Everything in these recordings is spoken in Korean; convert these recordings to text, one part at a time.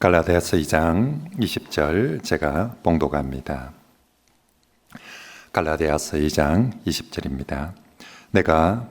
갈라디아서 2장 20절 제가 봉독합니다. 갈라디아서 2장 20절입니다. 내가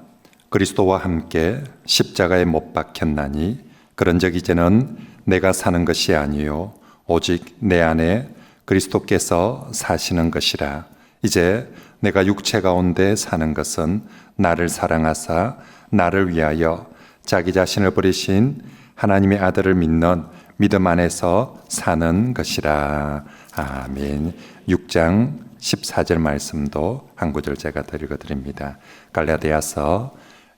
그리스도와 함께 십자가에 못 박혔나니 그런즉 이제는 내가 사는 것이 아니요 오직 내 안에 그리스도께서 사시는 것이라. 이제 내가 육체 가운데 사는 것은 나를 사랑하사 나를 위하여 자기 자신을 버리신 하나님의 아들을 믿는 믿음 안에서 사는 것이라. 아멘. 6장 14절 말씀도 한 구절 제가 읽어드립니다. 갈라디아서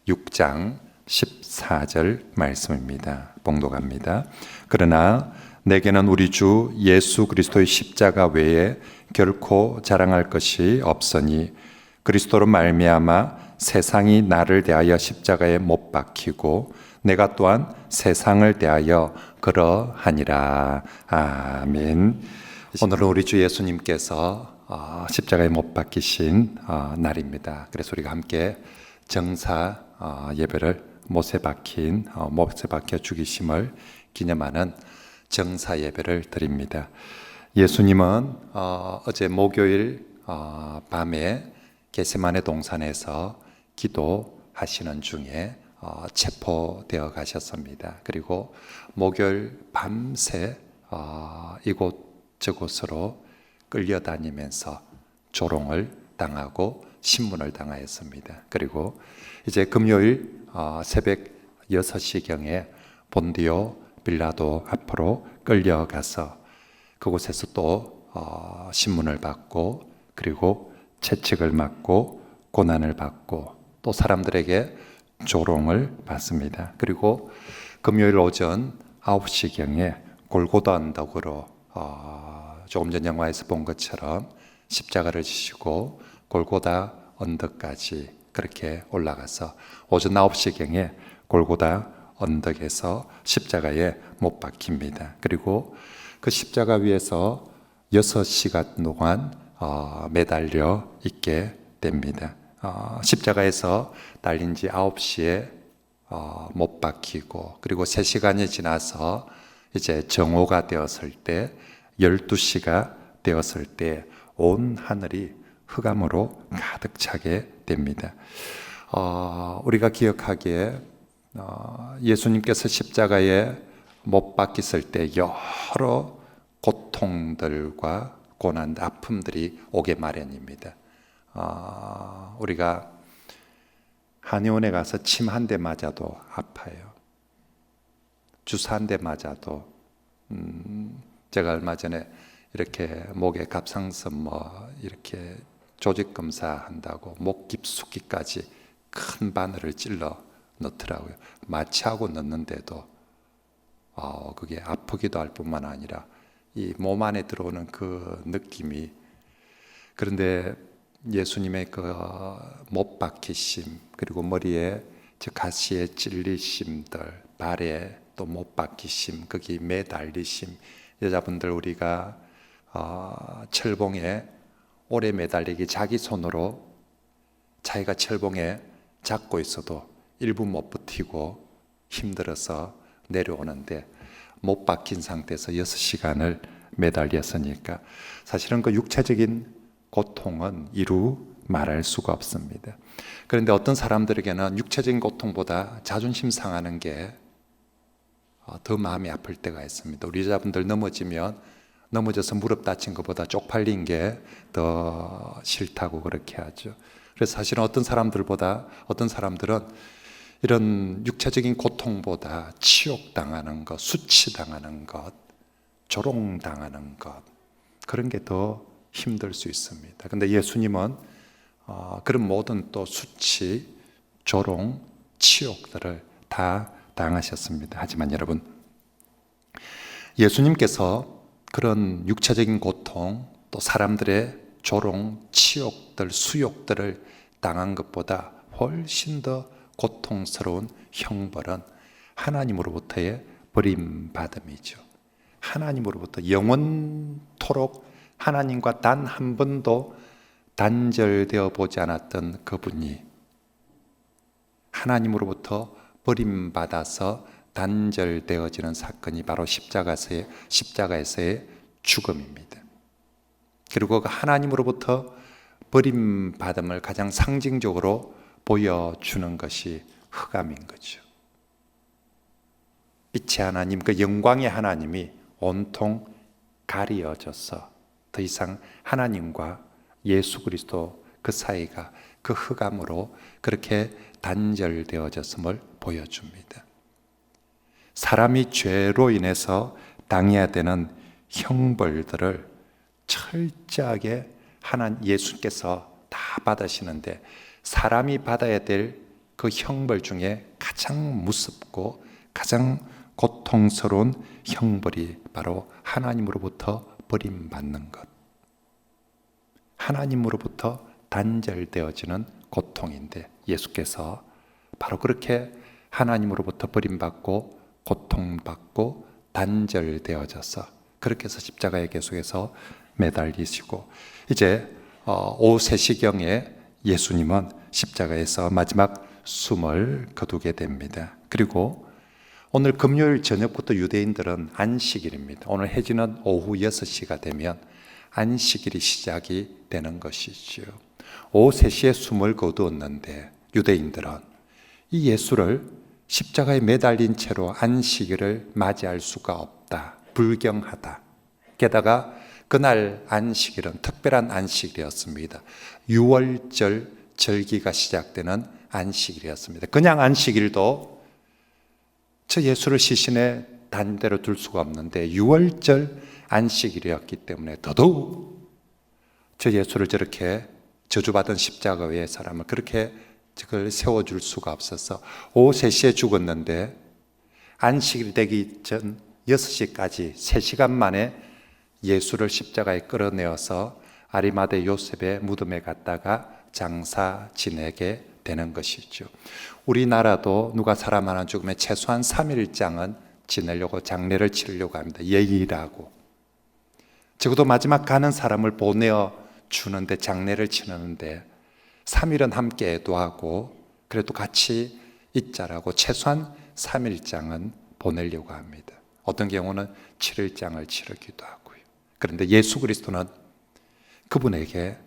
6장 14절 말씀입니다. 봉독합니다. 그러나 내게는 우리 주 예수 그리스도의 십자가 외에 결코 자랑할 것이 없으니 그리스도로 말미암아 세상이 나를 대하여 십자가에 못 박히고 내가 또한 세상을 대하여 그러하니라. 아멘. 오늘은 우리 주 예수님께서 십자가에 못 박히신 날입니다. 그래서 우리가 함께 정사 예배를 못에 박혀 죽이심을 기념하는 정사 예배를 드립니다. 예수님은 어제 목요일 밤에 겟세마네 동산에서 기도하시는 중에 체포되어 가셨습니다. 그리고 목요일 밤새 이곳저곳으로 끌려다니면서 조롱을 당하고 신문을 당하였습니다. 그리고 이제 금요일 새벽 6시경에 본디오 빌라도 앞으로 끌려가서 그곳에서 또 신문을 받고 그리고 채찍을 맞고 고난을 받고 또 사람들에게 조롱을 받습니다. 그리고 금요일 오전 9시경에 골고다 언덕으로 조금 전 영화에서 본 것처럼 십자가를 지시고 골고다 언덕까지 그렇게 올라가서 오전 9시경에 골고다 언덕에서 십자가에 못 박힙니다. 그리고 그 십자가 위에서 6시간 동안 매달려 있게 됩니다. 십자가에서 달린 지 9시에 못 박히고 그리고 3시간이 지나서 이제 정오가 되었을 때 12시가 되었을 때 온 하늘이 흑암으로 가득 차게 됩니다. 우리가 기억하기에 예수님께서 십자가에 못 박히실 때 여러 고통들과 고난, 아픔들이 오게 마련입니다. 우리가 한의원에 가서 침 한 대 맞아도 아파요. 주사 한 대 맞아도 제가 얼마 전에 이렇게 목에 갑상선 이렇게 조직 검사한다고 목 깊숙이까지 큰 바늘을 찔러 넣더라고요. 마취하고 넣는데도 그게 아프기도 할 뿐만 아니라 이 몸 안에 들어오는 그 느낌이, 그런데 예수님의 그 못 박히심 그리고 머리에 저 가시에 찔리심들, 발에 또 못 박히심, 거기 매달리심, 여자분들 우리가 철봉에 오래 매달리기 자기 손으로 자기가 철봉에 잡고 있어도 일부 못 버티고 힘들어서 내려오는데 못 박힌 상태에서 6시간을 매달렸으니까 사실은 그 육체적인 고통은 이루 말할 수가 없습니다. 그런데 어떤 사람들에게는 육체적인 고통보다 자존심 상하는 게 더 마음이 아플 때가 있습니다. 우리 여자분들 넘어져서 무릎 다친 것보다 쪽팔린 게 더 싫다고 그렇게 하죠. 그래서 사실은 어떤 사람들은 이런 육체적인 고통보다 치욕당하는 것, 수치당하는 것, 조롱당하는 것, 그런 게 더 힘들 수 있습니다. 그런데 예수님은 그런 모든 또 수치, 조롱, 치욕들을 다 당하셨습니다. 하지만 여러분, 예수님께서 그런 육체적인 고통, 또 사람들의 조롱, 치욕들, 수욕들을 당한 것보다 훨씬 더 고통스러운 형벌은 하나님으로부터의 버림받음이죠. 하나님으로부터 영원토록 하나님과 단 한 번도 단절되어 보지 않았던 그분이 하나님으로부터 버림받아서 단절되어지는 사건이 바로 십자가에서의 죽음입니다. 그리고 그 하나님으로부터 버림받음을 가장 상징적으로 보여주는 것이 흑암인 거죠. 빛의 하나님, 그 영광의 하나님이 온통 가리어져서 더 이상 하나님과 예수 그리스도 그 사이가 그 흑암으로 그렇게 단절되어졌음을 보여줍니다. 사람이 죄로 인해서 당해야 되는 형벌들을 철저하게 예수께서 다 받으시는데, 사람이 받아야 될 그 형벌 중에 가장 무섭고 가장 고통스러운 형벌이 바로 하나님으로부터 버림받는 것, 하나님으로부터 단절되어지는 고통인데, 예수께서 바로 그렇게 하나님으로부터 버림받고 고통받고 단절되어져서 그렇게 해서 십자가에 계속해서 매달리시고, 이제 오후 3시경에 예수님은 십자가에서 마지막 숨을 거두게 됩니다. 그리고 오늘 금요일 저녁부터 유대인들은 안식일입니다. 오늘 해지는 오후 6시가 되면 안식일이 시작이 되는 것이죠. 오후 3시에 숨을 거두었는데 유대인들은 이 예수를 십자가에 매달린 채로 안식일을 맞이할 수가 없다, 불경하다. 게다가 그날 안식일은 특별한 안식일이었습니다. 6월절 절기가 시작되는 안식일이었습니다. 그냥 안식일도 저 예수를 시신에 단대로 둘 수가 없는데 6월절 안식일이었기 때문에 더더욱 저 예수를 저렇게 저주받은 십자가 위에 사람을 그렇게 그걸 세워줄 수가 없어서 오후 3시에 죽었는데 안식일이 되기 전 6시까지 3시간 만에 예수를 십자가에 끌어내어서 아리마대 요셉의 무덤에 갔다가 장사 지내게 되는 것이죠. 우리나라도 누가 사람 하나 죽으면 최소한 3일장은 지내려고, 장례를 치르려고 합니다. 예의라고. 적어도 마지막 가는 사람을 보내어 주는데, 장례를 치르는데 3일은 함께 애도하고 그래도 같이 있자라고 최소한 3일장은 보내려고 합니다. 어떤 경우는 7일장을 치르기도 하고요. 그런데 예수 그리스도는 그분에게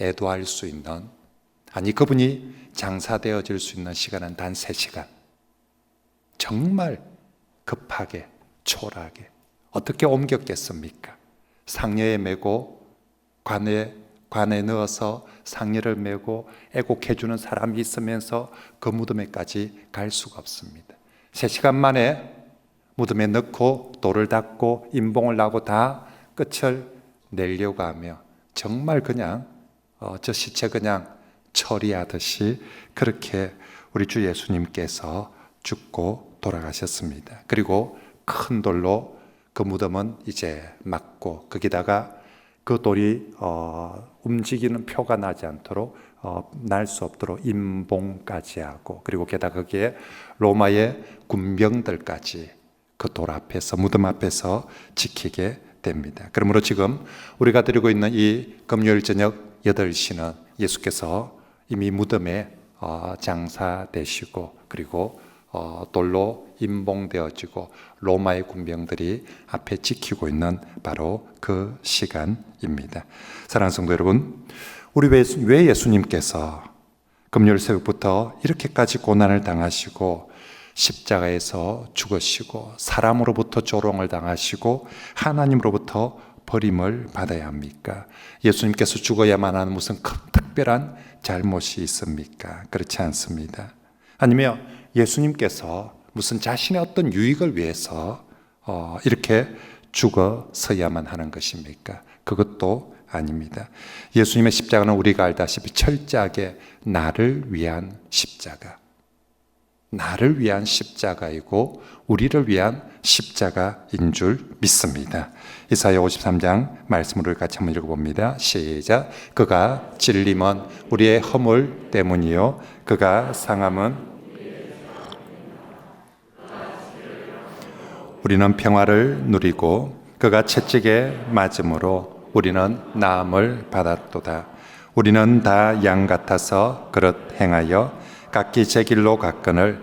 애도할 수 있는, 아니 그분이 장사되어질 수 있는 시간은 단 3시간. 정말 급하게 초라하게 어떻게 옮겼겠습니까? 상여에 메고 관에 넣어서 상여를 메고 애곡해주는 사람이 있으면서 그 무덤에까지 갈 수가 없습니다. 3시간 만에 무덤에 넣고 돌을 닦고 임봉을 나고 다 끝을 내려고 하며 정말 그냥 저 시체 그냥 처리하듯이 그렇게 우리 주 예수님께서 죽고 돌아가셨습니다. 그리고 큰 돌로 그 무덤은 이제 막고, 거기다가 그 돌이 움직이는 표가 나지 않도록 날 수 없도록 임봉까지 하고, 그리고 게다가 거기에 로마의 군병들까지 그 돌 앞에서, 무덤 앞에서 지키게 됩니다. 그러므로 지금 우리가 드리고 있는 이 금요일 저녁 8시는 예수께서 이미 무덤에 장사되시고 그리고 돌로 임봉되어지고 로마의 군병들이 앞에 지키고 있는 바로 그 시간입니다. 사랑하는 성도 여러분, 우리 왜 예수님께서 금요일 새벽부터 이렇게까지 고난을 당하시고 십자가에서 죽으시고 사람으로부터 조롱을 당하시고 하나님으로부터 버림을 받아야 합니까? 예수님께서 죽어야만 하는 무슨 특별한 잘못이 있습니까? 그렇지 않습니다. 아니면 예수님께서 무슨 자신의 어떤 유익을 위해서 이렇게 죽어서야만 하는 것입니까? 그것도 아닙니다. 예수님의 십자가는 우리가 알다시피 철저하게 나를 위한 십자가, 나를 위한 십자가이고 우리를 위한 십자가인 줄 믿습니다. 이사야 53장 말씀을 같이 한번 읽어봅니다. 시작. 그가 찔림은 우리의 허물 때문이요 그가 상함은 우리는 평화를 누리고 그가 채찍에 맞음으로 우리는 나음을 받았도다. 우리는 다 양 같아서 그릇 행하여 각기 제 길로 갔거늘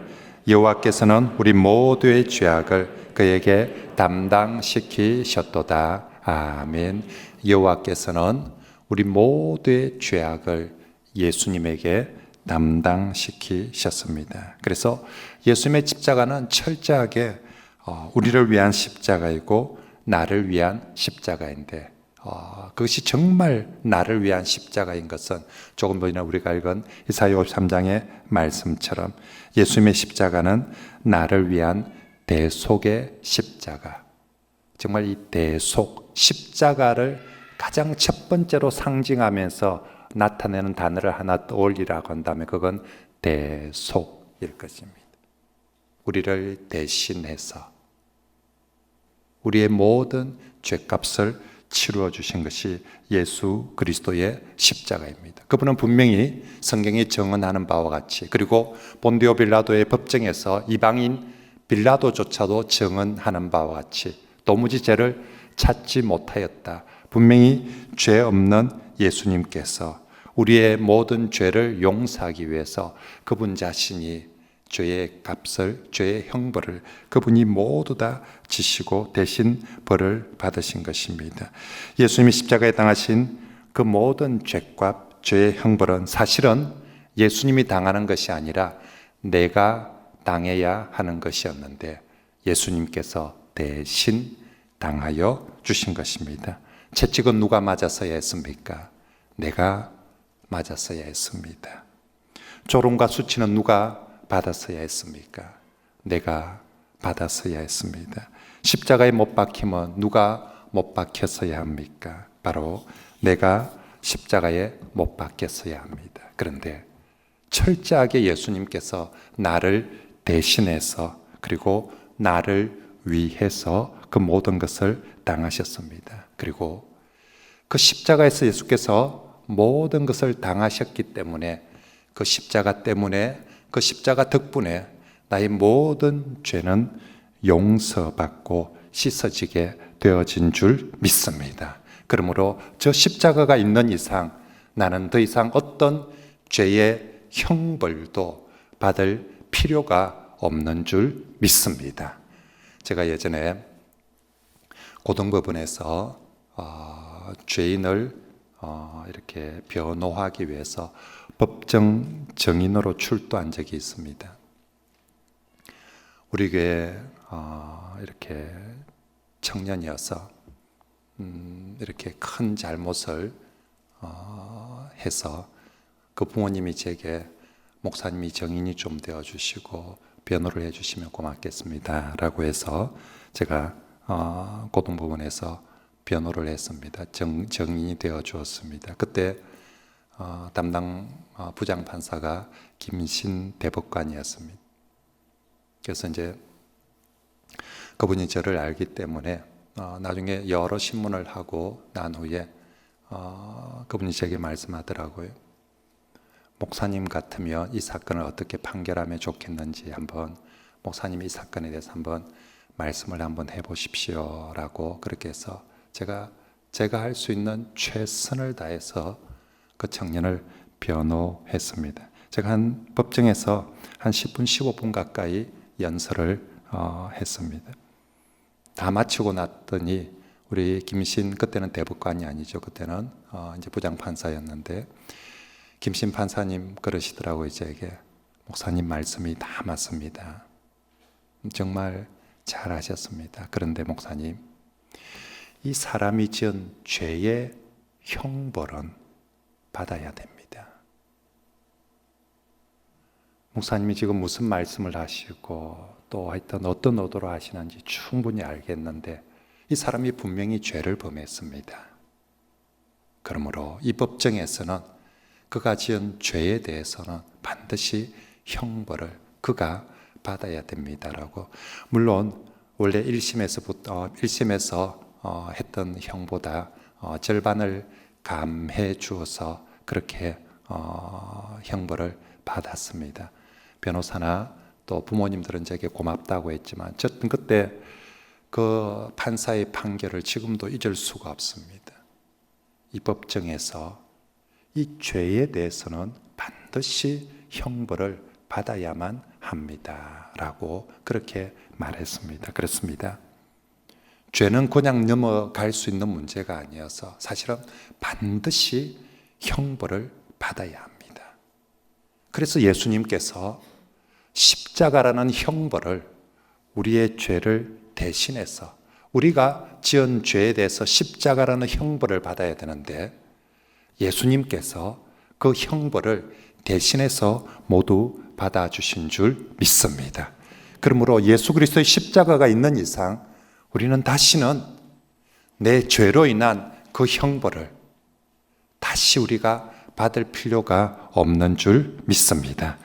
여호와께서는 우리 모두의 죄악을 그에게 담당시키셨도다. 아멘. 여호와께서는 우리 모두의 죄악을 예수님에게 담당시키셨습니다. 그래서 예수님의 십자가는 철저하게 우리를 위한 십자가이고 나를 위한 십자가인데, 그것이 정말 나를 위한 십자가인 것은 조금 전에 우리가 읽은 이사야 53장의 말씀처럼 예수님의 십자가는 나를 위한 대속의 십자가, 정말 이 대속 십자가를 가장 첫 번째로 상징하면서 나타내는 단어를 하나 떠올리라고 한다면 그건 대속일 것입니다. 우리를 대신해서 우리의 모든 죄값을 치루어 주신 것이 예수 그리스도의 십자가입니다. 그분은 분명히 성경이 증언하는 바와 같이, 그리고 본디오 빌라도의 법정에서 이방인 빌라도조차도 증언하는 바와 같이 도무지 죄를 찾지 못하였다. 분명히 죄 없는 예수님께서 우리의 모든 죄를 용서하기 위해서 그분 자신이 죄의 값을, 죄의 형벌을 그분이 모두 다 지시고 대신 벌을 받으신 것입니다. 예수님이 십자가에 당하신 그 모든 죄값, 죄의 형벌은 사실은 예수님이 당하는 것이 아니라 내가 당해야 하는 것이었는데 예수님께서 대신 당하여 주신 것입니다. 채찍은 누가 맞았어야 했습니까? 내가 맞았어야 했습니다. 조롱과 수치는 누가 받았어야 했습니까? 내가 받았어야 했습니다. 십자가에 못 박힘은 누가 못 박혔어야 합니까? 바로 내가 십자가에 못 박혔어야 합니다. 그런데 철저하게 예수님께서 나를 대신해서 그리고 나를 위해서 그 모든 것을 당하셨습니다. 그리고 그 십자가에서 예수께서 모든 것을 당하셨기 때문에 그 십자가 때문에, 그 십자가 덕분에 나의 모든 죄는 용서받고 씻어지게 되어진 줄 믿습니다. 그러므로 저 십자가가 있는 이상 나는 더 이상 어떤 죄의 형벌도 받을 필요가 없는 줄 믿습니다. 제가 예전에 고등법원에서 죄인을 이렇게 변호하기 위해서 법정 증인으로 출두한 적이 있습니다. 우리 교회 이렇게 청년이어서 이렇게 큰 잘못을 해서 그 부모님이 제게 목사님이 증인이 좀 되어주시고 변호를 해주시면 고맙겠습니다 라고 해서 제가 고등법원에서 변호를 했습니다. 증인이 되어 주었습니다. 그때 담당 부장판사가 김신 대법관이었습니다. 그래서 이제 그분이 저를 알기 때문에 나중에 여러 신문을 하고 난 후에 그분이 제게 말씀하더라고요. 목사님 같으면 이 사건을 어떻게 판결하면 좋겠는지 한번 목사님이 이 사건에 대해서 한번 말씀을 한번 해보십시오 라고 그렇게 해서 제가 할 수 있는 최선을 다해서 그 청년을 변호했습니다. 제가 한 법정에서 한 10분, 15분 가까이 연설을 했습니다. 다 마치고 났더니 우리 김신, 그때는 대법관이 아니죠. 그때는 이제 부장판사였는데 김신 판사님 그러시더라고요. 제게 목사님 말씀이 다 맞습니다. 정말 잘하셨습니다. 그런데 목사님, 이 사람이 지은 죄의 형벌은 받아야 됩니다. 목사님이 지금 무슨 말씀을 하시고 또 하여튼 어떤 의도로 하시는지 충분히 알겠는데 이 사람이 분명히 죄를 범했습니다. 그러므로 이 법정에서는 그가 지은 죄에 대해서는 반드시 형벌을 그가 받아야 됩니다라고. 물론 원래 1심에서 했던 형보다 절반을 감해 주어서 그렇게 형벌을 받았습니다. 변호사나 또 부모님들은 제게 고맙다고 했지만 어쨌든 그때 그 판사의 판결을 지금도 잊을 수가 없습니다. 이 법정에서 이 죄에 대해서는 반드시 형벌을 받아야만 합니다 라고 그렇게 말했습니다. 그렇습니다. 죄는 그냥 넘어갈 수 있는 문제가 아니어서 사실은 반드시 형벌을 받아야 합니다. 그래서 예수님께서 십자가라는 형벌을, 우리의 죄를 대신해서, 우리가 지은 죄에 대해서 십자가라는 형벌을 받아야 되는데 예수님께서 그 형벌을 대신해서 모두 받아주신 줄 믿습니다. 그러므로 예수 그리스도의 십자가가 있는 이상 우리는 다시는 내 죄로 인한 그 형벌을 다시 우리가 받을 필요가 없는 줄 믿습니다.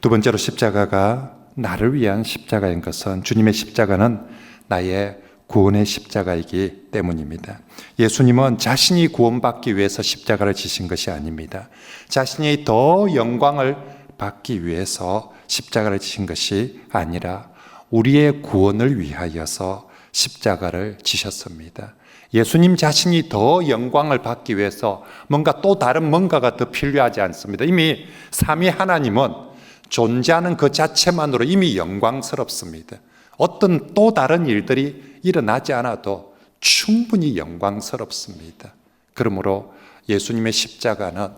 두 번째로 십자가가 나를 위한 십자가인 것은, 주님의 십자가는 나의 구원의 십자가이기 때문입니다. 예수님은 자신이 구원받기 위해서 십자가를 지신 것이 아닙니다. 자신이 더 영광을 받기 위해서 십자가를 지신 것이 아니라 우리의 구원을 위하여서 십자가를 지셨습니다. 예수님 자신이 더 영광을 받기 위해서 뭔가 또 다른 뭔가가 더 필요하지 않습니다. 이미 삼위 하나님은 존재하는 그 자체만으로 이미 영광스럽습니다. 어떤 또 다른 일들이 일어나지 않아도 충분히 영광스럽습니다. 그러므로 예수님의 십자가는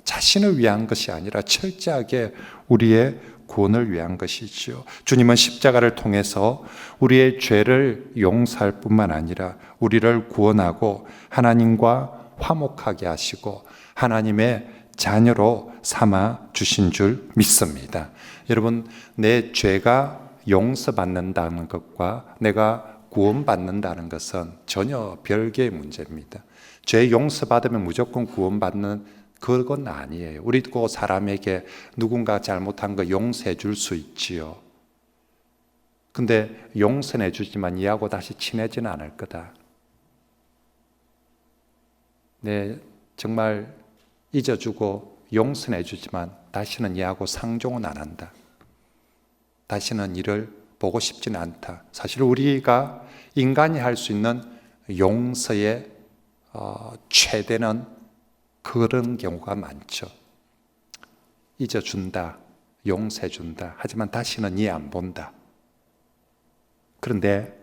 자신을 위한 것이 아니라 철저하게 우리의 구원을 위한 것이지요. 주님은 십자가를 통해서 우리의 죄를 용서할 뿐만 아니라 우리를 구원하고 하나님과 화목하게 하시고 하나님의 자녀로 삼아 주신 줄 믿습니다. 여러분, 내 죄가 용서받는다는 것과 내가 구원받는다는 것은 전혀 별개의 문제입니다. 죄 용서받으면 무조건 구원받는 그건 아니에요. 우리도 사람에게 누군가 잘못한 거 용서해 줄 수 있지요. 근데 용서해 주지만 이하고 다시 친해지는 않을 거다. 네, 정말 잊어주고 용서해 주지만 다시는 이하고 상종은 안 한다. 다시는 이를 보고 싶지는 않다. 사실 우리가 인간이 할 수 있는 용서의 최대는 그런 경우가 많죠. 잊어준다, 용서해준다. 하지만 다시는 이해 안 본다. 그런데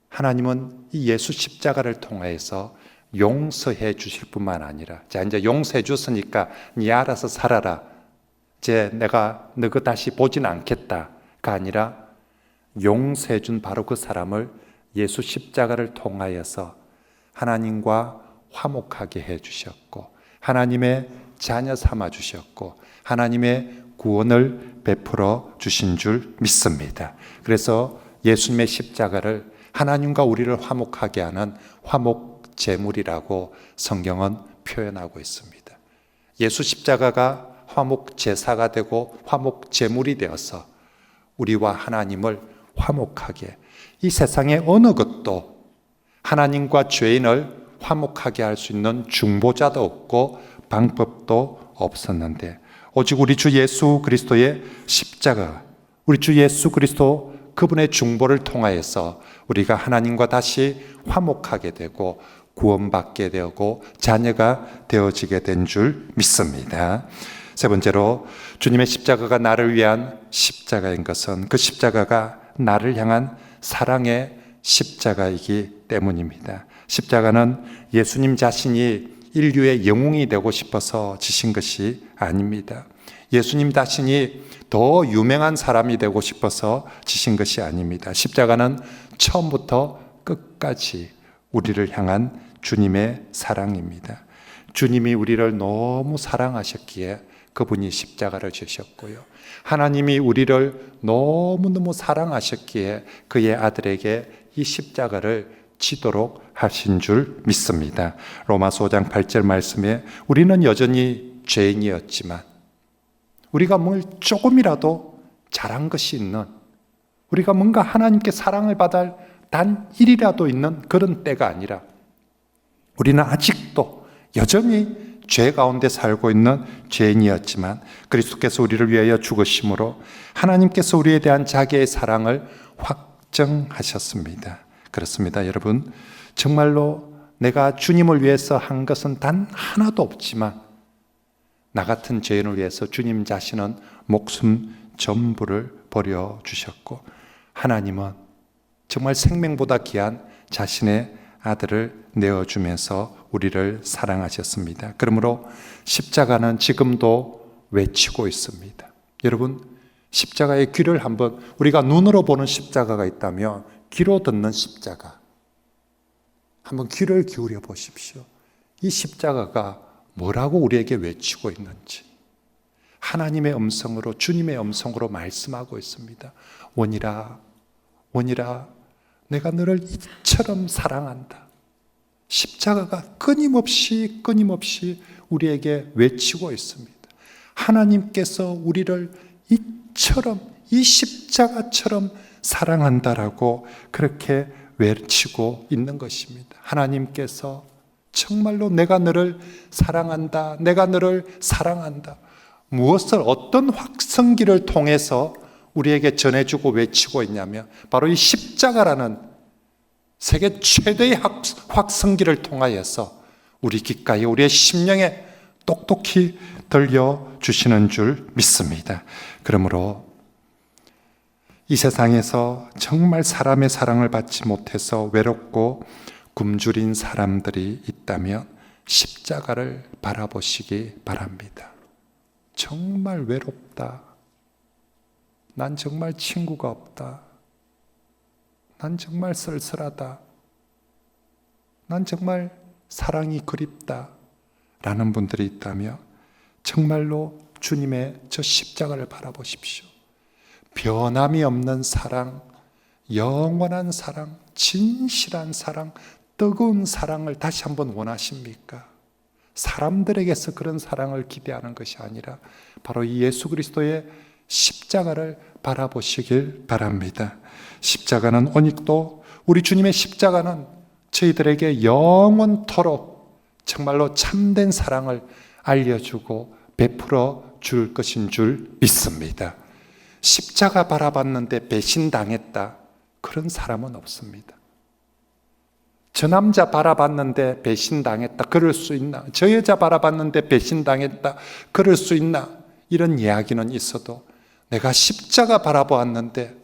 하나님은 이 예수 십자가를 통해서 용서해 주실 뿐만 아니라, 자, 이제 용서해 줬으니까 네 알아서 살아라. 이제 내가 너 그 다시 보진 않겠다가 아니라 용서해 준 바로 그 사람을 예수 십자가를 통하여서 하나님과 화목하게 해 주셨고 하나님의 자녀 삼아 주셨고 하나님의 구원을 베풀어 주신 줄 믿습니다. 그래서 예수님의 십자가를 하나님과 우리를 화목하게 하는 화목 제물이라고 성경은 표현하고 있습니다. 예수 십자가가 화목 제사가 되고 화목 제물이 되어서 우리와 하나님을 화목하게, 이 세상의 어느 것도 하나님과 죄인을 화목하게 할 수 있는 중보자도 없고 방법도 없었는데 오직 우리 주 예수 그리스도의 십자가, 우리 주 예수 그리스도 그분의 중보를 통하여서 우리가 하나님과 다시 화목하게 되고 구원받게 되고 자녀가 되어지게 된 줄 믿습니다. 세 번째로 주님의 십자가가 나를 위한 십자가인 것은 그 십자가가 나를 향한 사랑의 십자가이기 때문입니다. 십자가는 예수님 자신이 인류의 영웅이 되고 싶어서 지신 것이 아닙니다. 예수님 자신이 더 유명한 사람이 되고 싶어서 지신 것이 아닙니다. 십자가는 처음부터 끝까지 우리를 향한 주님의 사랑입니다. 주님이 우리를 너무 사랑하셨기에 그분이 십자가를 지셨고요. 하나님이 우리를 너무너무 사랑하셨기에 그의 아들에게 이 십자가를 지도록 하신 줄 믿습니다. 로마서 5장 8절 말씀에 우리는 여전히 죄인이었지만 우리가 뭘 조금이라도 잘한 것이 있는, 우리가 뭔가 하나님께 사랑을 받을 단 1이라도 있는 그런 때가 아니라 우리는 아직도 여전히 죄 가운데 살고 있는 죄인이었지만 그리스도께서 우리를 위하여 죽으심으로 하나님께서 우리에 대한 자기의 사랑을 확정하셨습니다. 그렇습니다. 여러분, 정말로 내가 주님을 위해서 한 것은 단 하나도 없지만 나 같은 죄인을 위해서 주님 자신은 목숨 전부를 버려주셨고, 하나님은 정말 생명보다 귀한 자신의 아들을 내어주면서 우리를 사랑하셨습니다. 그러므로 십자가는 지금도 외치고 있습니다. 여러분, 십자가의 귀를 한번, 우리가 눈으로 보는 십자가가 있다면 귀로 듣는 십자가, 한번 귀를 기울여 보십시오. 이 십자가가 뭐라고 우리에게 외치고 있는지 하나님의 음성으로, 주님의 음성으로 말씀하고 있습니다. 원이라, 원이라, 내가 너를 이처럼 사랑한다. 십자가가 끊임없이 우리에게 외치고 있습니다. 하나님께서 우리를 이처럼, 이 십자가처럼 사랑한다라고 그렇게 외치고 있는 것입니다. 하나님께서 정말로 내가 너를 사랑한다, 내가 너를 사랑한다. 무엇을, 어떤 확성기를 통해서 우리에게 전해주고 외치고 있냐면 바로 이 십자가라는 세계 최대의 확성기를 통하여서 우리 귓가에, 우리의 심령에 똑똑히 들려주시는 줄 믿습니다. 그러므로 이 세상에서 정말 사람의 사랑을 받지 못해서 외롭고 굶주린 사람들이 있다면 십자가를 바라보시기 바랍니다. 정말 외롭다. 난 정말 친구가 없다. 난 정말 쓸쓸하다. 난 정말 사랑이 그립다. 라는 분들이 있다면 정말로 주님의 저 십자가를 바라보십시오. 변함이 없는 사랑, 영원한 사랑, 진실한 사랑, 뜨거운 사랑을 다시 한번 원하십니까? 사람들에게서 그런 사랑을 기대하는 것이 아니라 바로 이 예수 그리스도의 십자가를 바라보시길 바랍니다. 십자가는 오직도, 우리 주님의 십자가는 저희들에게 영원토록 정말로 참된 사랑을 알려주고 베풀어 줄 것인 줄 믿습니다. 십자가 바라봤는데 배신당했다, 그런 사람은 없습니다. 저 남자 바라봤는데 배신당했다, 그럴 수 있나? 저 여자 바라봤는데 배신당했다, 그럴 수 있나? 이런 이야기는 있어도 내가 십자가 바라보았는데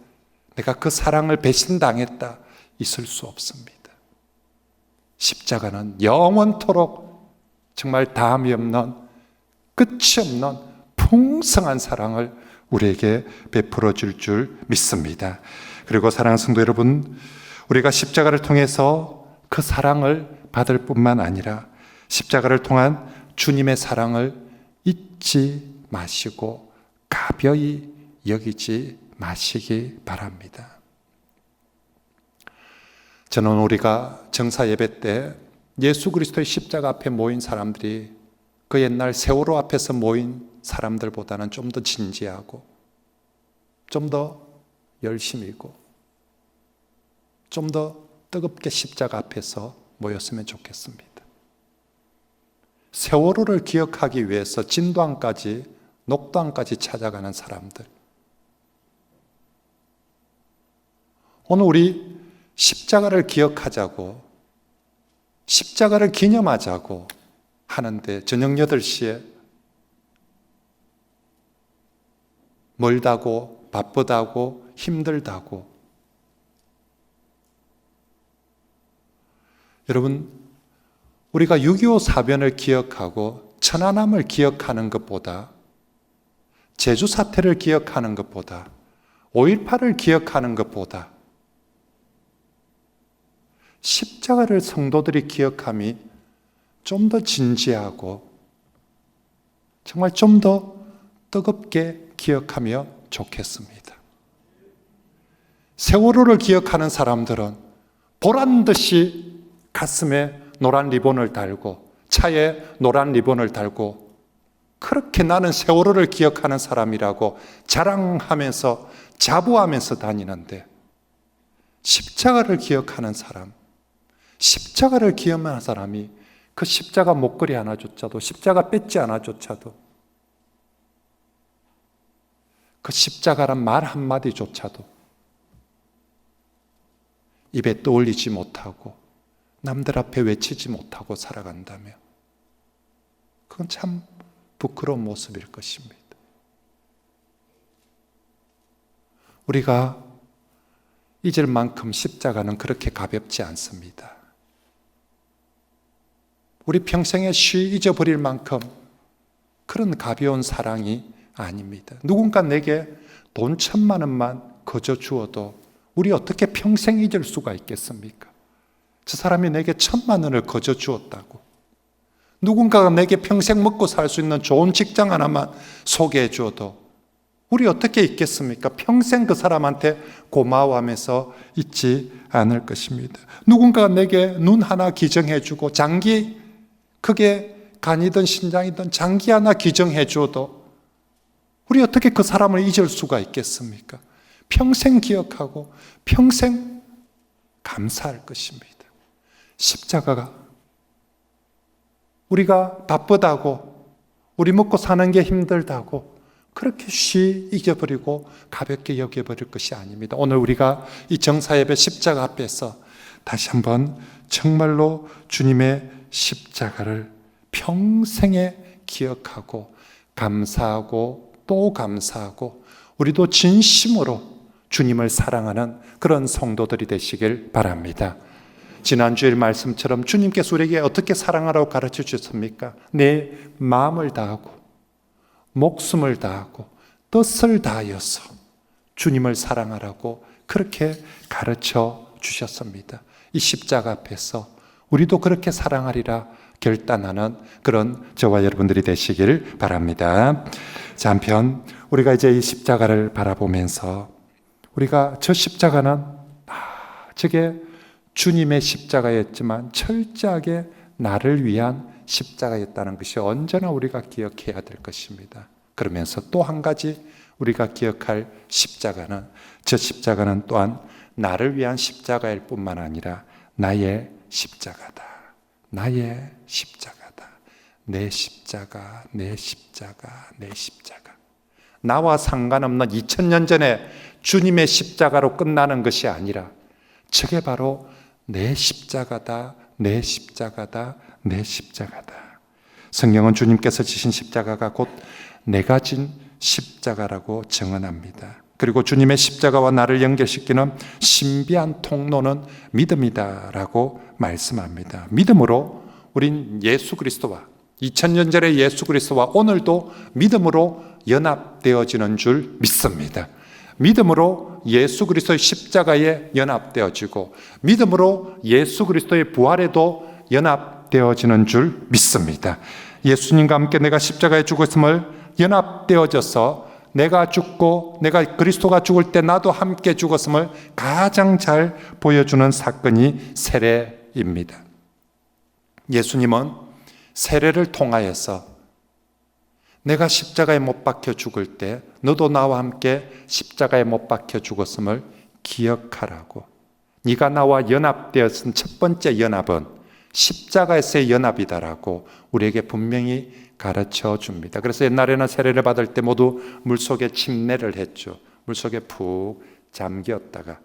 내가 그 사랑을 배신당했다, 있을 수 없습니다. 십자가는 영원토록 정말 다함이 없는, 끝이 없는 풍성한 사랑을 우리에게 베풀어 줄 믿습니다. 그리고 사랑하는 성도 여러분, 우리가 십자가를 통해서 그 사랑을 받을 뿐만 아니라 십자가를 통한 주님의 사랑을 잊지 마시고 가벼이 여기지 마시기 바랍니다. 저는 우리가 정사 예배 때 예수 그리스도의 십자가 앞에 모인 사람들이 그 옛날 세월호 앞에서 모인 사람들보다는 좀 더 진지하고 좀 더 열심이고 좀 더 뜨겁게 십자가 앞에서 모였으면 좋겠습니다. 세월호를 기억하기 위해서 진도항까지, 녹도항까지 찾아가는 사람들, 오늘 우리 십자가를 기억하자고, 십자가를 기념하자고 하는데 저녁 8시에 멀다고, 바쁘다고, 힘들다고. 여러분, 우리가 6.25 사변을 기억하고 천안함을 기억하는 것보다, 제주 사태를 기억하는 것보다, 5.18을 기억하는 것보다 십자가를 성도들이 기억함이 좀 더 진지하고 정말 좀 더 뜨겁게 기억하며 좋겠습니다. 세월호를 기억하는 사람들은 보란듯이 가슴에 노란 리본을 달고 차에 노란 리본을 달고 그렇게 나는 세월호를 기억하는 사람이라고 자랑하면서 자부하면서 다니는데, 십자가를 기억하는 사람, 십자가를 기억하는 사람이 그 십자가 목걸이 하나조차도, 십자가 배지 하나조차도, 그 십자가란 말 한마디조차도 입에 떠올리지 못하고 남들 앞에 외치지 못하고 살아간다면 그건 참 부끄러운 모습일 것입니다. 우리가 잊을 만큼 십자가는 그렇게 가볍지 않습니다. 우리 평생에 잊어버릴 만큼 그런 가벼운 사랑이 아닙니다. 누군가 내게 돈 1,000만 원만 거저 주어도 우리 어떻게 평생 잊을 수가 있겠습니까? 저 사람이 내게 1,000만 원을 거저 주었다고. 누군가가 내게 평생 먹고 살 수 있는 좋은 직장 하나만 소개해 주어도 우리 어떻게 있겠습니까? 평생 그 사람한테 고마워하면서 잊지 않을 것입니다. 누군가가 내게 눈 하나 기증해 주고 장기, 크게 간이든 신장이든 장기 하나 기증해 주어도 우리 어떻게 그 사람을 잊을 수가 있겠습니까? 평생 기억하고 평생 감사할 것입니다. 십자가가 우리가 바쁘다고, 우리 먹고 사는 게 힘들다고 그렇게 잊어버리고 가볍게 여겨버릴 것이 아닙니다. 오늘 우리가 이 정사예배 십자가 앞에서 다시 한번 정말로 주님의 십자가를 평생에 기억하고 감사하고 또 감사하고 우리도 진심으로 주님을 사랑하는 그런 성도들이 되시길 바랍니다. 지난주일 말씀처럼 주님께서 우리에게 어떻게 사랑하라고 가르쳐 주셨습니까? 내 마음을 다하고 목숨을 다하고 뜻을 다하여서 주님을 사랑하라고 그렇게 가르쳐 주셨습니다. 이 십자가 앞에서 우리도 그렇게 사랑하리라 결단하는 그런 저와 여러분들이 되시길 바랍니다. 자, 한편 우리가 이제 이 십자가를 바라보면서 우리가 저 십자가는 저게 주님의 십자가였지만 철저하게 나를 위한 십자가였다는 것이 언제나 우리가 기억해야 될 것입니다. 그러면서 또 한 가지 우리가 기억할 십자가는, 저 십자가는 또한 나를 위한 십자가일 뿐만 아니라 나의 십자가다. 나의 십자가다. 내 십자가, 내 십자가, 내 십자가. 나와 상관없는 2000년 전에 주님의 십자가로 끝나는 것이 아니라 저게 바로 내 십자가다, 내 십자가다, 내 십자가다. 성경은 주님께서 지신 십자가가 곧 내가 진 십자가라고 증언합니다. 그리고 주님의 십자가와 나를 연결시키는 신비한 통로는 믿음이다라고 말씀합니다. 믿음으로 우린 예수 그리스도와 2000년 전의 예수 그리스도와 오늘도 믿음으로 연합되어지는 줄 믿습니다. 믿음으로 예수 그리스도의 십자가에 연합되어지고 믿음으로 예수 그리스도의 부활에도 연합되어지는 줄 믿습니다. 예수님과 함께 내가 십자가에 죽었음을 연합되어져서 내가 죽고 내가 그리스도가 죽을 때 나도 함께 죽었음을 가장 잘 보여주는 사건이 세례입니다. 예수님은 세례를 통하여서 내가 십자가에 못 박혀 죽을 때 너도 나와 함께 십자가에 못 박혀 죽었음을 기억하라고. 네가 나와 연합되었은 첫 번째 연합은 십자가에서의 연합이다라고 우리에게 분명히 가르쳐 줍니다. 그래서 옛날에는 세례를 받을 때 모두 물속에 침례를 했죠. 물속에 푹 잠겼다가,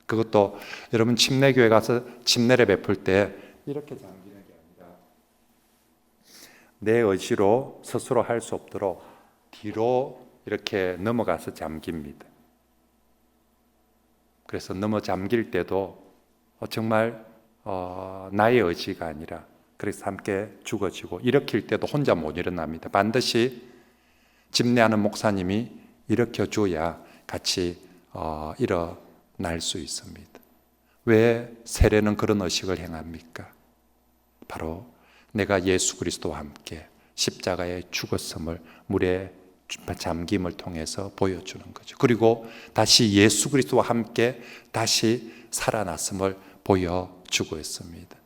그것도 여러분 침례교회 가서 침례를 베풀 때 이렇게 잠기는 게 아니라 내 의지로 스스로 할 수 없도록 뒤로 이렇게 넘어가서 잠깁니다. 그래서 넘어 잠길 때도 정말 나의 의지가 아니라 그래서 함께 죽어지고 일으킬 때도 혼자 못 일어납니다. 반드시 집례하는 목사님이 일으켜줘야 같이 일어날 수 있습니다. 왜 세례는 그런 의식을 행합니까? 바로 내가 예수 그리스도와 함께 십자가에 죽었음을 물에 잠김을 통해서 보여주는 거죠. 그리고 다시 예수 그리스도와 함께 다시 살아났음을 보여주고 있습니다.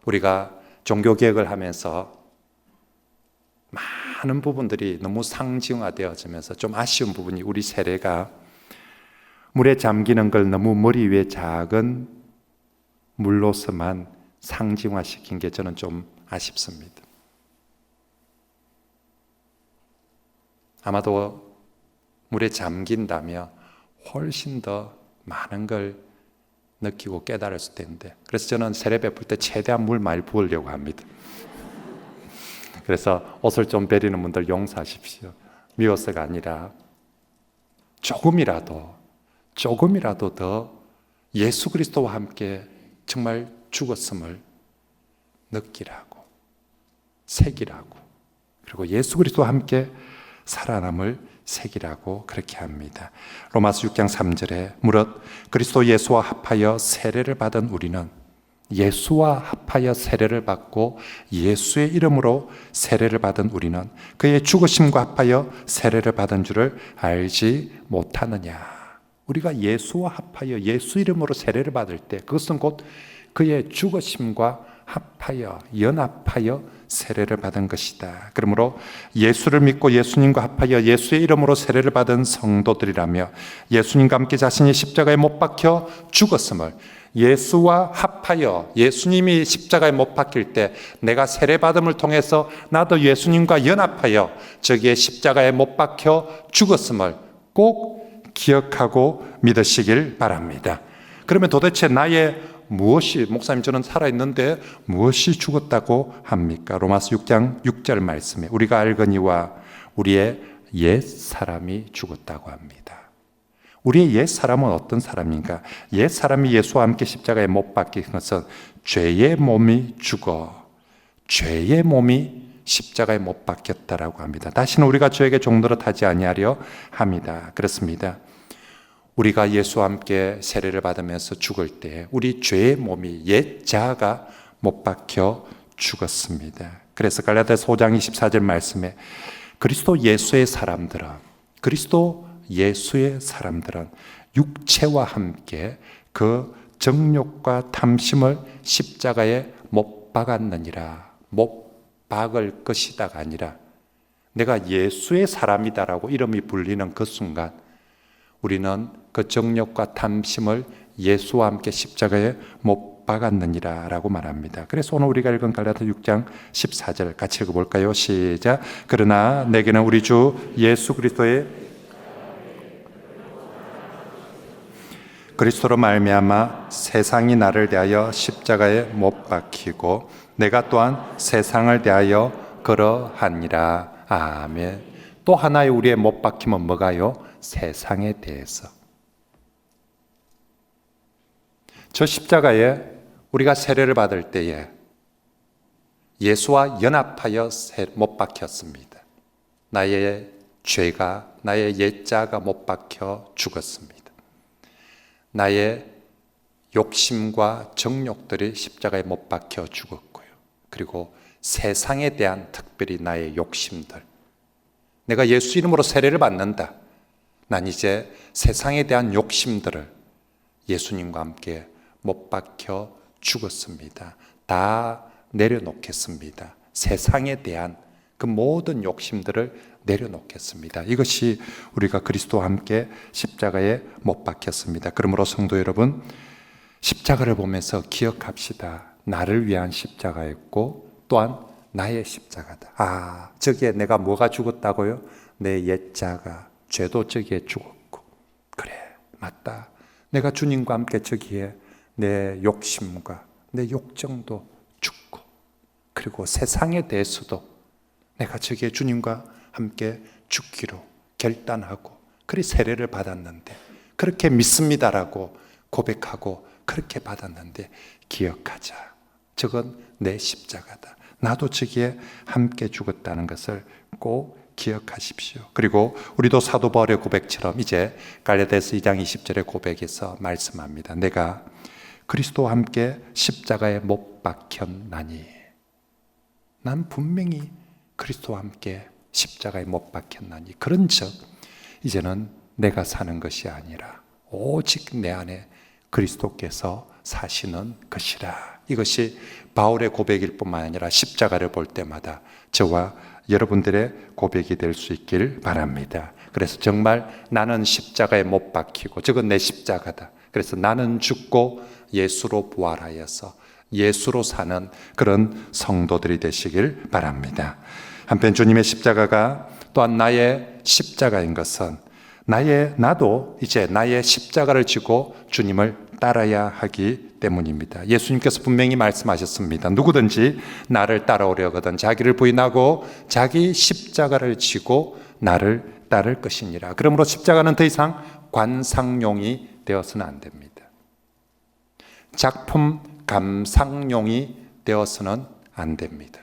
우리가 종교개혁을 하면서 많은 부분들이 너무 상징화되어지면서 좀 아쉬운 부분이 우리 세례가 물에 잠기는 걸 너무 머리 위에 작은 물로서만 상징화시킨 게 저는 좀 아쉽습니다. 아마도 물에 잠긴다면 훨씬 더 많은 걸 느끼고 깨달았을 텐데, 그래서 저는 세례 베풀 때 최대한 물 많이 부으려고 합니다. 그래서 옷을 좀 베리는 분들 용서하십시오. 미워서가 아니라 조금이라도 조금이라도 더 예수 그리스도와 함께 정말 죽었음을 느끼라고, 새기라고, 그리고 예수 그리스도와 함께 살아남을 새기라고 그렇게 합니다. 로마서 6장 3절에 무릇 그리스도 예수와 합하여 세례를 받은 우리는 예수와 합하여 세례를 받고 예수의 이름으로 세례를 받은 우리는 그의 죽으심과 합하여 세례를 받은 줄을 알지 못하느냐. 우리가 예수와 합하여 예수 이름으로 세례를 받을 때 그것은 곧 그의 죽으심과 합하여 연합하여 세례를 받은 것이다. 그러므로 예수를 믿고 예수님과 합하여 예수의 이름으로 세례를 받은 성도들이라며 예수님과 함께 자신이 십자가에 못 박혀 죽었음을, 예수와 합하여 예수님이 십자가에 못 박힐 때 내가 세례받음을 통해서 나도 예수님과 연합하여 저기에 십자가에 못 박혀 죽었음을 꼭 기억하고 믿으시길 바랍니다. 그러면 도대체 나의 무엇이, 목사님 저는 살아있는데 무엇이 죽었다고 합니까? 로마서 6장 6절 말씀에 우리가 알거니와 우리의 옛 사람이 죽었다고 합니다. 우리의 옛 사람은 어떤 사람인가? 옛 사람이 예수와 함께 십자가에 못 박힌 것은 죄의 몸이 죽어 죄의 몸이 십자가에 못 박혔다라고 합니다. 다시는 우리가 죄에게 종노릇하지 아니하려 합니다. 그렇습니다. 우리가 예수와 함께 세례를 받으면서 죽을 때 우리 죄의 몸이 옛 자아가 못 박혀 죽었습니다. 그래서 갈라디아서 5장 24절 말씀에 그리스도 예수의 사람들은 육체와 함께 그 정욕과 탐심을 십자가에 못 박았느니라. 못 박을 것이다가 아니라 내가 예수의 사람이다라고 이름이 불리는 그 순간 우리는 그 정욕과 탐심을 예수와 함께 십자가에 못 박았느니라 라고 말합니다. 그래서 오늘 우리가 읽은 갈라디아 6장 14절 같이 읽어볼까요? 시작. 그러나 내게는 우리 주 예수 그리스도로 말미암아 세상이 나를 대하여 십자가에 못 박히고 내가 또한 세상을 대하여 그러하니라. 아멘. 또 하나의 우리의 못 박힘은 뭐가요? 세상에 대해서. 저 십자가에 우리가 세례를 받을 때에 예수와 연합하여 못 박혔습니다. 나의 죄가, 나의 옛자가 못 박혀 죽었습니다. 나의 욕심과 정욕들이 십자가에 못 박혀 죽었고요. 그리고 세상에 대한 특별히 나의 욕심들. 내가 예수 이름으로 세례를 받는다. 난 이제 세상에 대한 욕심들을 예수님과 함께 못 박혀 죽었습니다. 다 내려놓겠습니다. 세상에 대한 그 모든 욕심들을 내려놓겠습니다. 이것이 우리가 그리스도와 함께 십자가에 못 박혔습니다. 그러므로 성도 여러분, 십자가를 보면서 기억합시다. 나를 위한 십자가였고 또한 나의 십자가다. 저기에 내가 뭐가 죽었다고요? 내 옛자가, 죄도 저기에 죽었고, 그래, 맞다. 내가 주님과 함께 저기에 내 욕심과 내 욕정도 죽고, 그리고 세상에 대해서도 내가 저기에 주님과 함께 죽기로 결단하고, 그리 세례를 받았는데, 그렇게 믿습니다라고 고백하고 그렇게 받았는데, 기억하자. 저건 내 십자가다. 나도 저기에 함께 죽었다는 것을 꼭 기억하십시오. 그리고 우리도 사도 바울의 고백처럼 이제 갈라디아서 2장 20절의 고백에서 말씀합니다. 내가 그리스도와 함께 십자가에 못 박혔나니. 난 분명히 그리스도와 함께 십자가에 못 박혔나니. 그런즉 이제는 내가 사는 것이 아니라 오직 내 안에 그리스도께서 사시는 것이라. 이것이 바울의 고백일 뿐만 아니라 십자가를 볼 때마다 저와 여러분들의 고백이 될 수 있길 바랍니다. 그래서 정말 나는 십자가에 못 박히고 저건 내 십자가다. 그래서 나는 죽고 예수로 부활하여서 예수로 사는 그런 성도들이 되시길 바랍니다. 한편 주님의 십자가가 또한 나의 십자가인 것은 나도 이제 나의 십자가를 지고 주님을 따라야 하기 때문입니다. 예수님께서 분명히 말씀하셨습니다. 누구든지 나를 따라오려거든 자기를 부인하고 자기 십자가를 지고 나를 따를 것이니라. 그러므로 십자가는 더 이상 관상용이 되어서는 안 됩니다. 작품 감상용이 되어서는 안 됩니다.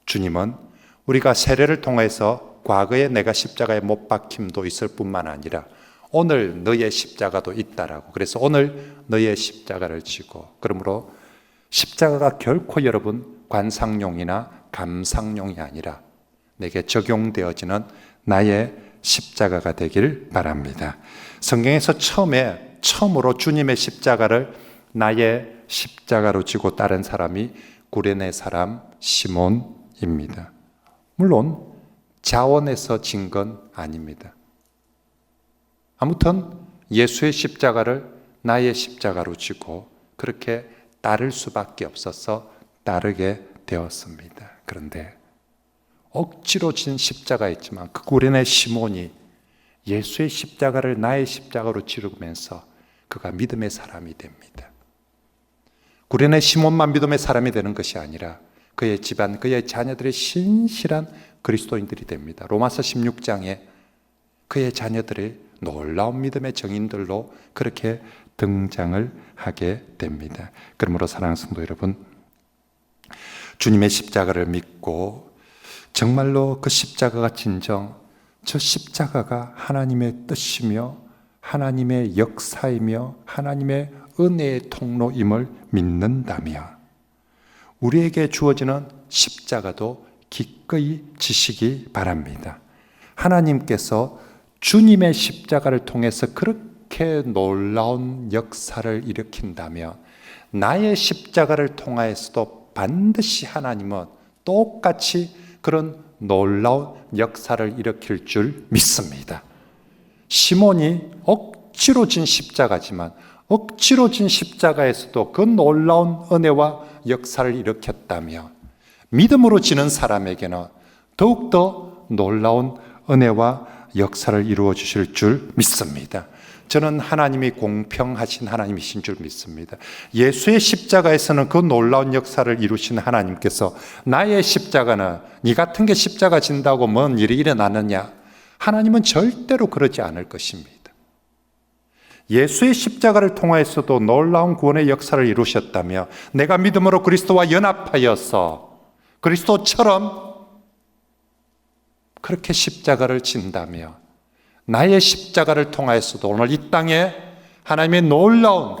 주님은 우리가 세례를 통해서 과거에 내가 십자가에 못 박힘도 있을 뿐만 아니라 오늘 너의 십자가도 있다라고, 그래서 오늘 너의 십자가를 지고, 그러므로 십자가가 결코 여러분 관상용이나 감상용이 아니라 내게 적용되어지는 나의 십자가가 되길 바랍니다. 성경에서 처음으로 주님의 십자가를 나의 십자가로 지고 따른 사람이 구레네 사람 시몬입니다. 물론 자원해서 진 건 아닙니다. 아무튼 예수의 십자가를 나의 십자가로 지고 그렇게 따를 수밖에 없어서 따르게 되었습니다. 그런데 억지로 진 십자가였지만 그 구레네 시몬이 예수의 십자가를 나의 십자가로 지르면서 그가 믿음의 사람이 됩니다. 구레네 시몬만 믿음의 사람이 되는 것이 아니라 그의 집안, 그의 자녀들의 신실한 그리스도인들이 됩니다. 로마서 16장에 그의 자녀들의 놀라운 믿음의 증인들로 그렇게 등장을 하게 됩니다. 그러므로 사랑하는 성도 여러분, 주님의 십자가를 믿고 정말로 그 십자가가 진정 저 십자가가 하나님의 뜻이며 하나님의 역사이며 하나님의 은혜의 통로임을 믿는다면 우리에게 주어지는 십자가도 기꺼이 지시기 바랍니다. 하나님께서 주님의 십자가를 통해서 그렇게 놀라운 역사를 일으킨다면 나의 십자가를 통하여서도 반드시 하나님은 똑같이 그런 놀라운 역사를 일으킬 줄 믿습니다. 시몬이 억지로 진 십자가지만 억지로 진 십자가에서도 그 놀라운 은혜와 역사를 일으켰다며 믿음으로 지는 사람에게는 더욱더 놀라운 은혜와 역사를 이루어 주실 줄 믿습니다. 저는 하나님이 공평하신 하나님이신 줄 믿습니다. 예수의 십자가에서는 그 놀라운 역사를 이루신 하나님께서 나의 십자가는 네 같은 게 십자가 진다고 뭔 일이 일어나느냐? 하나님은 절대로 그러지 않을 것입니다. 예수의 십자가를 통하여서도 놀라운 구원의 역사를 이루셨다며 내가 믿음으로 그리스도와 연합하여서 그리스도처럼 그렇게 십자가를 진다며 나의 십자가를 통하여서도 오늘 이 땅에 하나님의 놀라운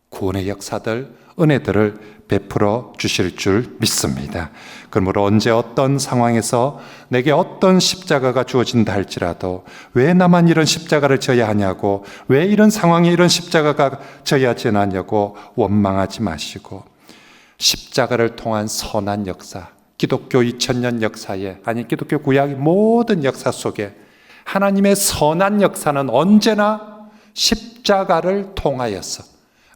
구원의 역사들, 은혜들을 베풀어 주실 줄 믿습니다. 그러므로 언제 어떤 상황에서 내게 어떤 십자가가 주어진다 할지라도 왜 나만 이런 십자가를 져야 하냐고, 왜 이런 상황에 이런 십자가가 져야 하냐고 원망하지 마시고 십자가를 통한 선한 역사, 기독교 2000년 역사에, 아니 기독교 구약의 모든 역사 속에 하나님의 선한 역사는 언제나 십자가를 통하여서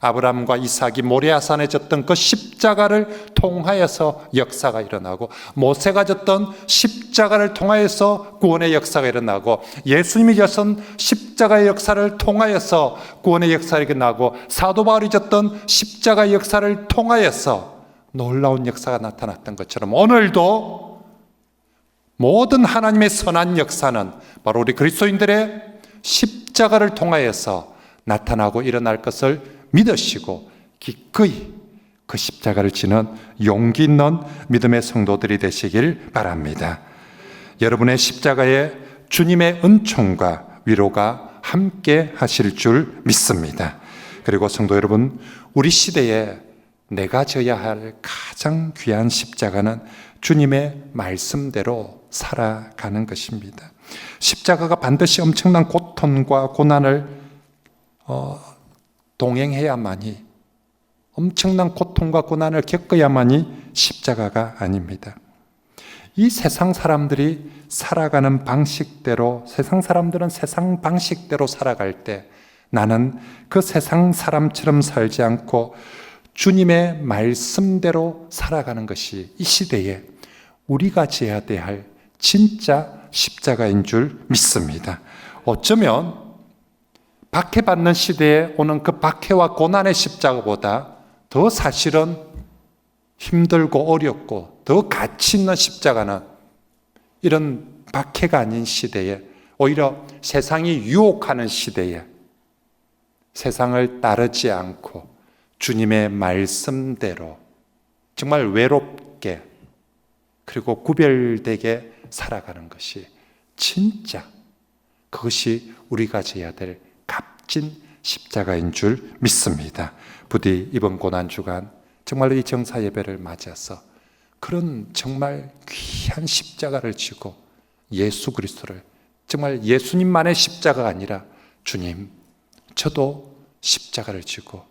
아브라함과 이삭이 모리아산에 졌던 그 십자가를 통하여서 역사가 일어나고 모세가 졌던 십자가를 통하여서 구원의 역사가 일어나고 예수님이 졌던 십자가의 역사를 통하여서 구원의 역사가 일어나고 사도 바울이 졌던 십자가의 역사를 통하여서 놀라운 역사가 나타났던 것처럼 오늘도 모든 하나님의 선한 역사는 바로 우리 그리스도인들의 십자가를 통하여서 나타나고 일어날 것을 믿으시고 기꺼이 그 십자가를 지는 용기 있는 믿음의 성도들이 되시길 바랍니다. 여러분의 십자가에 주님의 은총과 위로가 함께 하실 줄 믿습니다. 그리고 성도 여러분, 우리 시대에 내가 져야 할 가장 귀한 십자가는 주님의 말씀대로 살아가는 것입니다. 십자가가 반드시 엄청난 고통과 고난을 동행해야만이, 엄청난 고통과 고난을 겪어야만이 십자가가 아닙니다. 이 세상 사람들이 살아가는 방식대로, 세상 사람들은 세상 방식대로 살아갈 때 나는 그 세상 사람처럼 살지 않고 주님의 말씀대로 살아가는 것이 이 시대에 우리가 지어야 할 진짜 십자가인 줄 믿습니다. 어쩌면 박해받는 시대에 오는 그 박해와 고난의 십자가보다 더 사실은 힘들고 어렵고 더 가치 있는 십자가는 이런 박해가 아닌 시대에 오히려 세상이 유혹하는 시대에 세상을 따르지 않고 주님의 말씀대로 정말 외롭게 그리고 구별되게 살아가는 것이 진짜 그것이 우리가 져야 될 값진 십자가인 줄 믿습니다. 부디 이번 고난주간 정말로 이 정사 예배를 맞아서 그런 정말 귀한 십자가를 지고 예수 그리스도를 정말 예수님만의 십자가가 아니라 주님 저도 십자가를 지고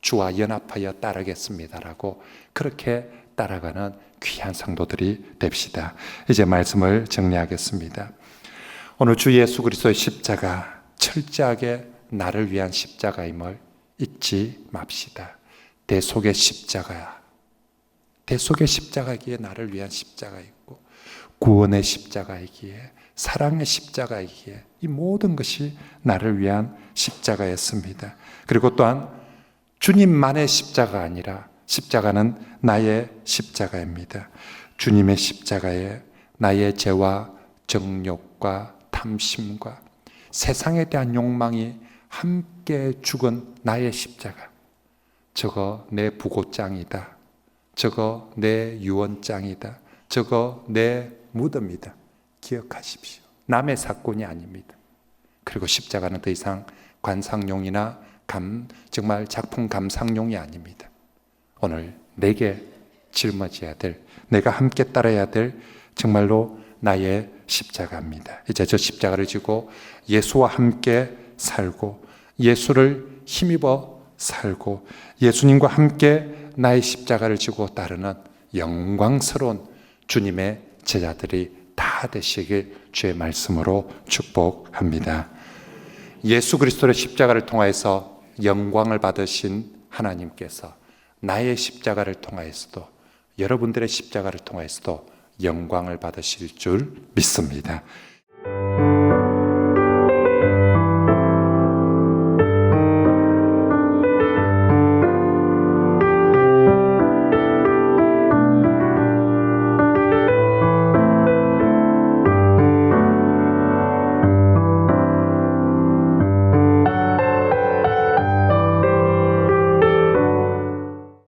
주와 연합하여 따르겠습니다라고 그렇게 따라가는 귀한 성도들이 됩시다. 이제 말씀을 정리하겠습니다. 오늘 주 예수 그리스도의 십자가 철저하게 나를 위한 십자가임을 잊지 맙시다. 대속의 십자가야. 대속의 십자가이기에 나를 위한 십자가이고 구원의 십자가이기에 사랑의 십자가이기에 이 모든 것이 나를 위한 십자가였습니다. 그리고 또한 주님만의 십자가 아니라 십자가는 나의 십자가입니다. 주님의 십자가에 나의 죄와 정욕과 탐심과 세상에 대한 욕망이 함께 죽은 나의 십자가. 저거 내 부고장이다. 저거 내 유언장이다. 저거 내 무덤이다. 기억하십시오. 남의 사건이 아닙니다. 그리고 십자가는 더 이상 관상용이나 정말 작품 감상용이 아닙니다. 오늘 내게 짊어져야 될, 내가 함께 따라야 될 정말로 나의 십자가입니다. 이제 저 십자가를 지고 예수와 함께 살고 예수를 힘입어 살고 예수님과 함께 나의 십자가를 지고 따르는 영광스러운 주님의 제자들이 다 되시길 주의 말씀으로 축복합니다. 예수 그리스도의 십자가를 통하여서 영광을 받으신 하나님께서 나의 십자가를 통하여서도 여러분들의 십자가를 통하여서도 영광을 받으실 줄 믿습니다.